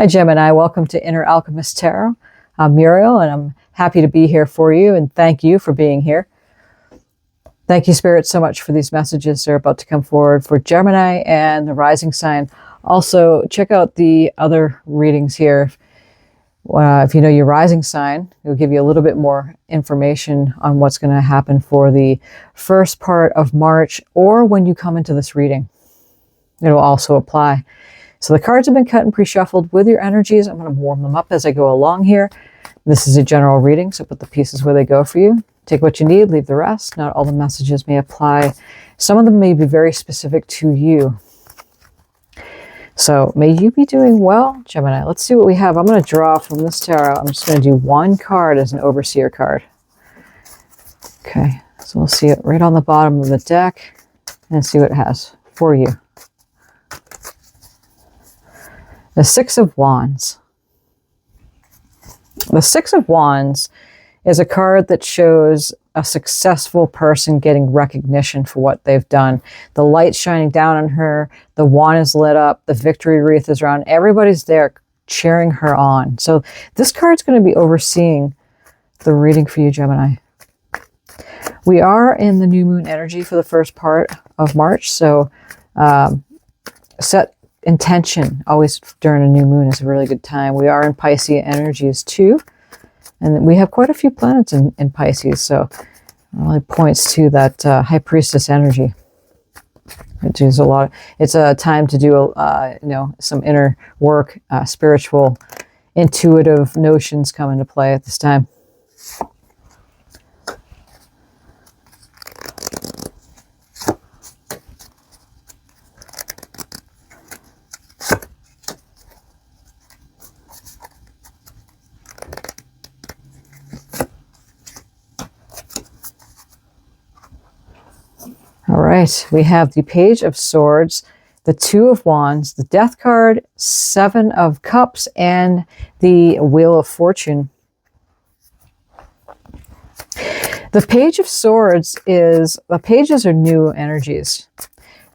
Hi Gemini, welcome to Inner Alchemist Tarot. I'm Muriel and I'm happy to be here for you, and thank you for being here. Thank you, Spirit, so much for these messages. They're about to come forward for Gemini and the rising sign. Also, check out the other readings here. If you know your rising sign, it'll give you a little bit more information on what's going to happen for the first part of March, or when you come into this reading. It'll also apply. So the cards have been cut and pre-shuffled with your energies. I'm going to warm them up as I go along here. This is a general reading, so put the pieces where they go for you. Take what you need, leave the rest. Not all the messages may apply. Some of them may be very specific to you. So may you be doing well, Gemini. Let's see what we have. I'm going to draw from this tarot. I'm just going to do one card as an overseer card. Okay, so we'll see it right on the bottom of the deck and see what it has for you. The Six of Wands. The Six of Wands is a card that shows a successful person getting recognition for what they've done. The light's shining down on her. The wand is lit up. The victory wreath is around. Everybody's there cheering her on. So this card's going to be overseeing the reading for you, Gemini. We are in the new moon energy for the first part of March. So set intention always during a new moon is a really good time. We are in Pisces energies too, and we have quite a few planets in Pisces, so it really points to that high priestess energy. It's a time to do some inner work. Spiritual, intuitive notions come into play at this time. All right, we have the Page of Swords, the Two of Wands, the Death card, Seven of Cups, and the Wheel of Fortune. The Page of Swords the pages are new energies.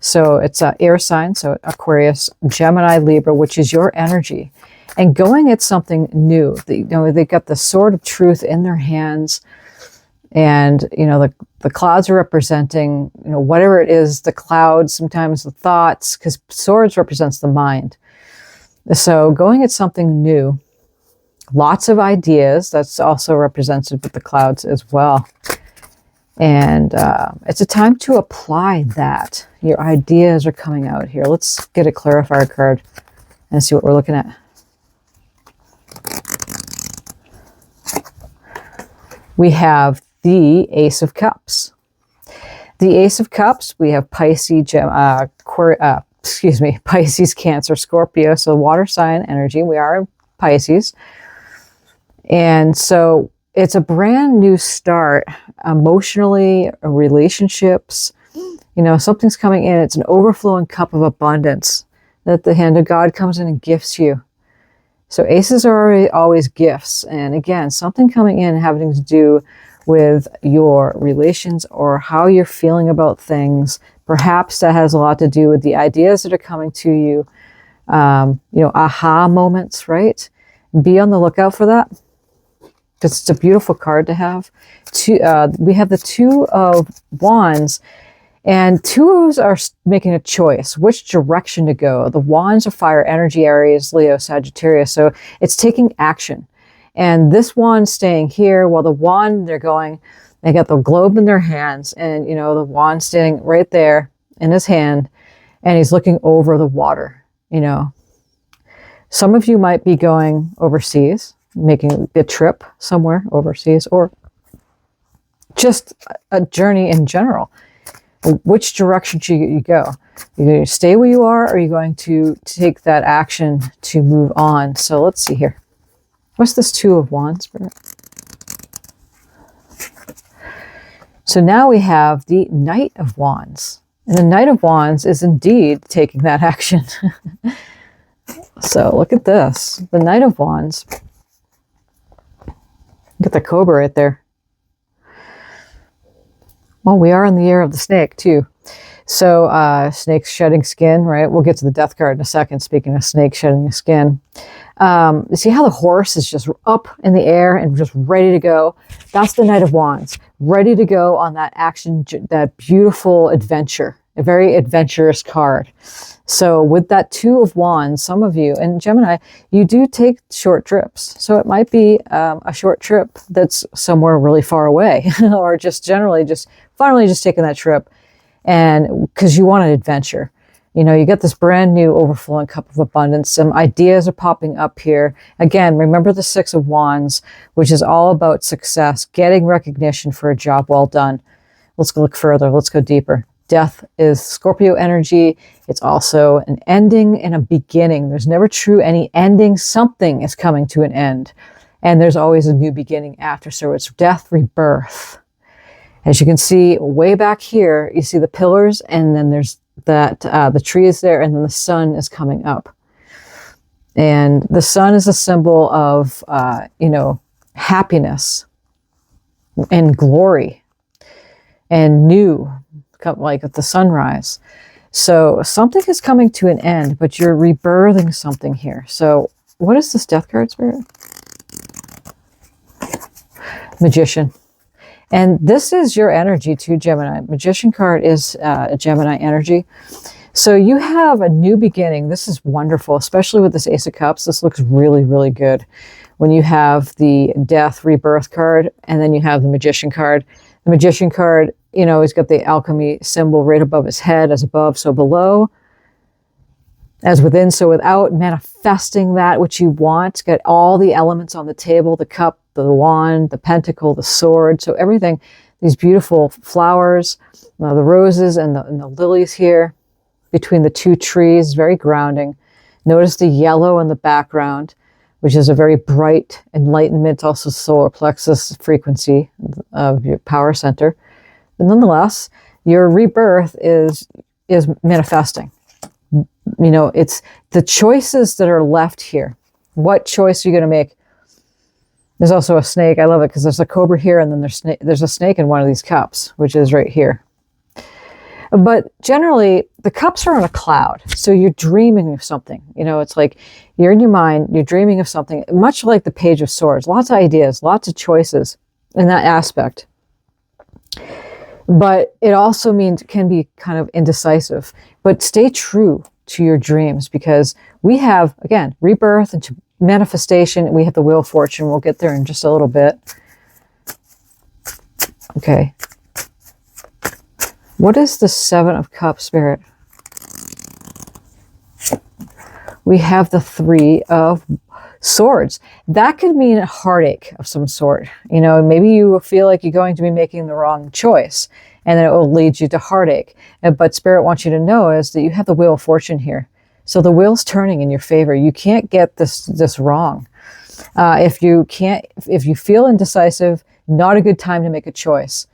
So it's air sign, so Aquarius, Gemini, Libra, which is your energy. And going at something new. They've got the Sword of Truth in their hands. And, the clouds are representing, whatever it is, the clouds, sometimes the thoughts, because swords represents the mind. So going at something new, lots of ideas, that's also represented with the clouds as well. And it's a time to apply that. Your ideas are coming out here. Let's get a clarifier card and see what we're looking at. We have the Ace of Cups. The Ace of Cups, we have Pisces, Pisces, Cancer, Scorpio, so water sign energy. We are in Pisces. And so it's a brand new start, emotionally, relationships. Something's coming in. It's an overflowing cup of abundance that the hand of God comes in and gifts you. So aces are always gifts. And again, something coming in having to do with your relations or how you're feeling about things. Perhaps that has a lot to do with the ideas that are coming to you. Aha moments, right? Be on the lookout for that, because it's a beautiful card to have. We have the Two of Wands, and twos are making a choice, which direction to go. The Wands are fire energy, Aries, Leo, Sagittarius. So it's taking action. And this wand staying here, while the wand, they got the globe in their hands, and the wand standing right there in his hand, and he's looking over the water. Some of you might be going overseas, making a trip somewhere overseas, or just a journey in general. Which direction should you go? You're going to stay where you are, or are you going to take that action to move on? So let's see here. What's this Two of Wands, Spirit? So now we have the Knight of Wands. And the Knight of Wands is indeed taking that action. So look at this. The Knight of Wands. Get the cobra right there. Well, we are in the year of the snake too. So snakes shedding skin, right? We'll get to the death card in a second, speaking of snakes shedding the skin. See how the horse is just up in the air and just ready to go? That's the Knight of Wands, ready to go on that action, that beautiful adventure, a very adventurous card. So with that Two of Wands, some of you, and Gemini, you do take short trips. So it might be a short trip that's somewhere really far away or just generally just finally just taking that trip, and because you want an adventure. You know, you get this brand new overflowing cup of abundance. Some ideas are popping up here. Again, remember the Six of Wands, which is all about success, getting recognition for a job well done. Let's go look further. Let's go deeper. Death is Scorpio energy. It's also an ending and a beginning. There's never true any ending. Something is coming to an end. And there's always a new beginning after. So it's death, rebirth. As you can see way back here, you see the pillars, and then there's that the tree is there, and then the sun is coming up. And the sun is a symbol of, you know, happiness and glory and new, like at the sunrise. So something is coming to an end, but you're rebirthing something here. So what is this Death card, Spirit? Magician. And this is your energy too, Gemini. Magician card is a Gemini energy. So you have a new beginning. This is wonderful, especially with this Ace of Cups. This looks really, really good. When you have the Death Rebirth card, and then you have the Magician card. The Magician card, you know, he's got the alchemy symbol right above his head, as above, so below. As within, so without, manifesting that which you want. Get all the elements on the table, the cup, the wand, the pentacle, the sword. So everything, these beautiful flowers, the roses and the lilies here between the two trees, very grounding. Notice the yellow in the background, which is a very bright enlightenment, also solar plexus frequency of your power center. But nonetheless, your rebirth is manifesting. You know, it's the choices that are left here. What choice are you going to make? There's also a snake. I love it because there's a cobra here, and then there's a snake in one of these cups, which is right here. But generally, the cups are on a cloud. So you're dreaming of something. You know, it's like you're in your mind, you're dreaming of something, much like the Page of Swords. Lots of ideas, lots of choices in that aspect. But it also means it can be kind of indecisive. But stay true to your dreams, because we have, again, rebirth and manifestation. We have the Wheel of Fortune. We'll get there in just a little bit. Okay. What is the Seven of Cups, Spirit? We have the Three of Swords. That could mean a heartache of some sort. You know, maybe you feel like you're going to be making the wrong choice, and then it will lead you to heartache. But Spirit wants you to know is that you have the Wheel of Fortune here. So the wheel's turning in your favor. You can't get this wrong. If you feel indecisive, not a good time to make a choice.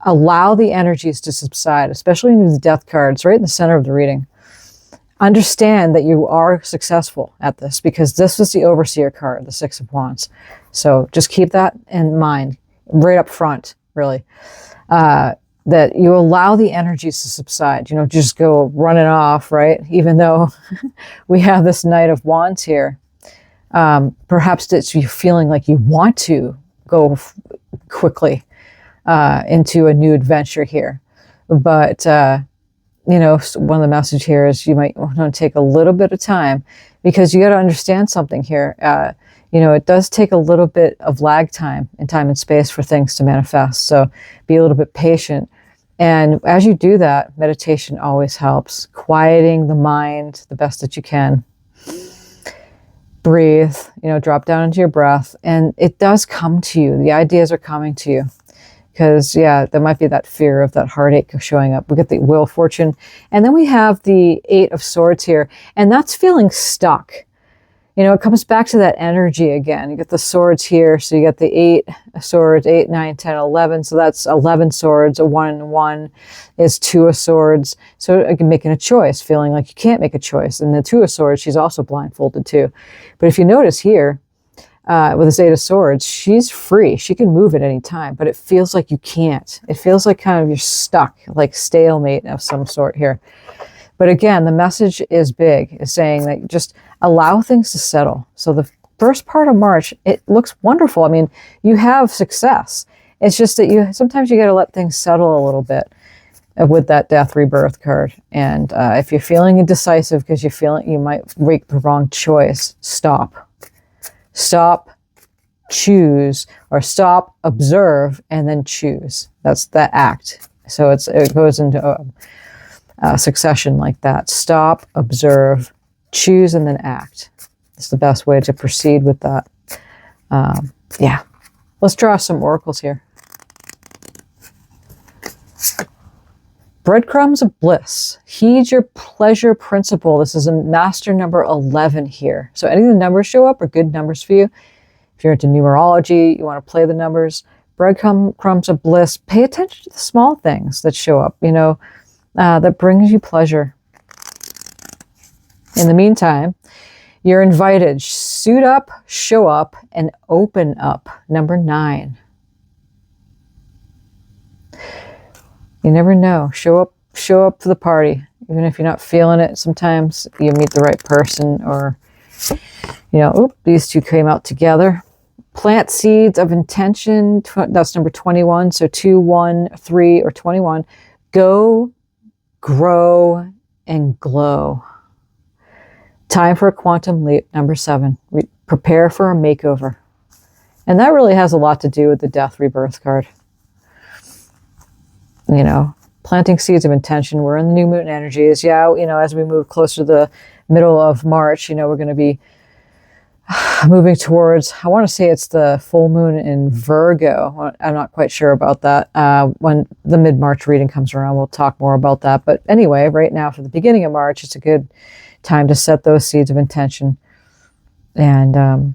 Allow the energies to subside, especially with the Death cards right in the center of the reading. Understand that you are successful at this, because this is the Overseer card, the Six of Wands. So just keep that in mind right up front, really. That you allow the energies to subside. You know, just go running off, right? Even though we have this Knight of Wands here. Perhaps it's you feeling like you want to go quickly into a new adventure here. But, you know, one of the messages here is you might want to take a little bit of time, because you got to understand something here. You know, it does take a little bit of lag time in time and space for things to manifest. So be a little bit patient. And as you do that, meditation always helps. Quieting the mind the best that you can. Breathe, you know, drop down into your breath. And it does come to you. The ideas are coming to you. Because, yeah, there might be that fear of that heartache showing up. We get the Wheel of Fortune. And then we have the Eight of Swords here. And that's feeling stuck. You know, it comes back to that energy again. You get the swords here. So you get the 8 swords, 8, 9, 10, 11. So that's 11 swords. A 1 and 1 is 2 of swords. So again, making a choice, feeling like you can't make a choice. And the 2 of swords, she's also blindfolded too. But if you notice here, with this 8 of Swords, she's free. She can move at any time, but it feels like you can't. It feels like kind of you're stuck, like stalemate of some sort here. But again, the message is big, is saying that just allow things to settle. So the first part of March, it looks wonderful. I mean, you have success. It's just that sometimes you got to let things settle a little bit with that death rebirth card. And if you're feeling indecisive because you feel you might make the wrong choice, stop. Stop, choose, or stop, observe, and then choose. That's the act. So it goes into a succession like that. Stop, observe, choose, and then act. It's the best way to proceed with that. Yeah. Let's draw some oracles here. Breadcrumbs of bliss. Heed your pleasure principle. This is a master number 11 here. So any of the numbers show up are good numbers for you. If you're into numerology, you want to play the numbers. Breadcrumbs of bliss. Pay attention to the small things that show up, that brings you pleasure. In the meantime, you're invited. Suit up, show up, and open up. Number 9. You never know. Show up for the party. Even if you're not feeling it, sometimes you meet the right person, or, these two came out together. Plant seeds of intention. That's number 21. So 2, 1, 3, or 21. Go, grow, and glow. Time for a quantum leap. Number 7. Prepare for a makeover. And that really has a lot to do with the death rebirth card. Planting seeds of intention. We're in the new moon energies. Yeah, as we move closer to the middle of March, we're going to be moving towards, I want to say it's the full moon in Virgo. I'm not quite sure about that. When the mid-March reading comes around, we'll talk more about that. But anyway, right now, for the beginning of March, it's a good time to set those seeds of intention. And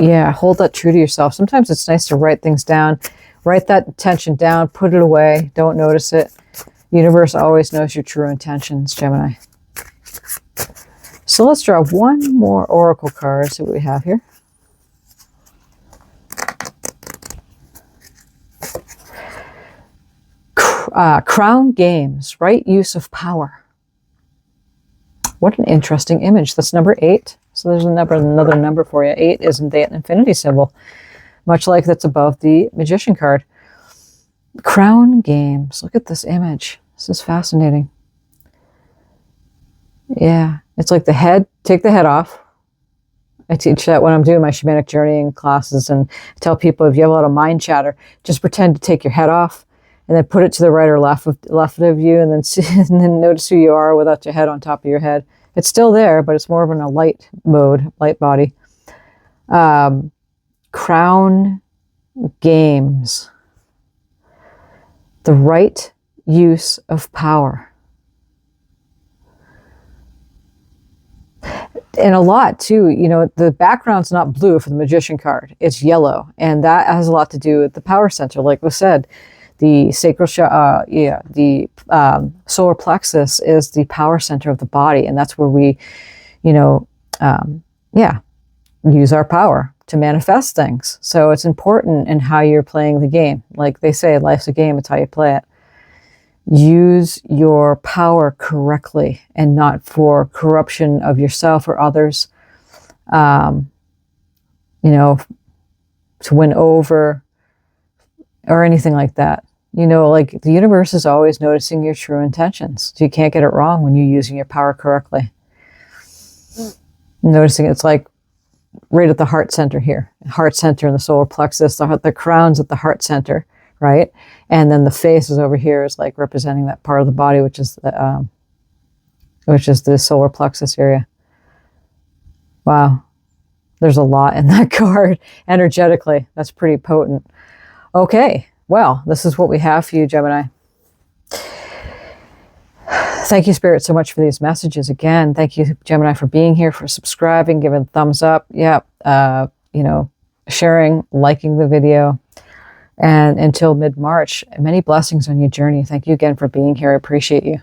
yeah, hold that true to yourself. Sometimes it's nice to write things down. Write that intention down, put it away, don't notice it. The universe always knows your true intentions, Gemini. So let's draw one more oracle card, see what we have here. Crown Games, right use of power. What an interesting image. That's number 8. So there's another number for you. 8 is the infinity symbol, much like that's above the Magician card. Crown Games. Look at this image. This is fascinating. Yeah, it's like the head. Take the head off. I teach that when I'm doing my shamanic journeying classes, and I tell people, if you have a lot of mind chatter, just pretend to take your head off and then put it to the right or left of you, and then notice who you are without your head on top of your head. It's still there, but it's more of in a light mode, light body. Crown Games. The right use of power. And a lot too, the background's not blue for the Magician card. It's yellow. And that has a lot to do with the power center. Like we said, the sacral, the solar plexus is the power center of the body. And that's where we, use our power to manifest things. So it's important in how you're playing the game. Like they say, life's a game, it's how you play it. Use your power correctly and not for corruption of yourself or others, to win over or anything like that. Like the universe is always noticing your true intentions. So you can't get it wrong when you're using your power correctly. Noticing it's like right at the heart center here. Heart center in the solar plexus, the crown's at the heart center, right? And then the face is over here, is like representing that part of the body, which is the solar plexus area. Wow. There's a lot in that card energetically. That's pretty potent. Okay. Well, this is what we have for you, Gemini. Thank you, Spirit, so much for these messages. Again, thank you, Gemini, for being here, for subscribing, giving thumbs up. Yeah. Sharing, liking the video. And until mid-March, many blessings on your journey. Thank you again for being here. I appreciate you.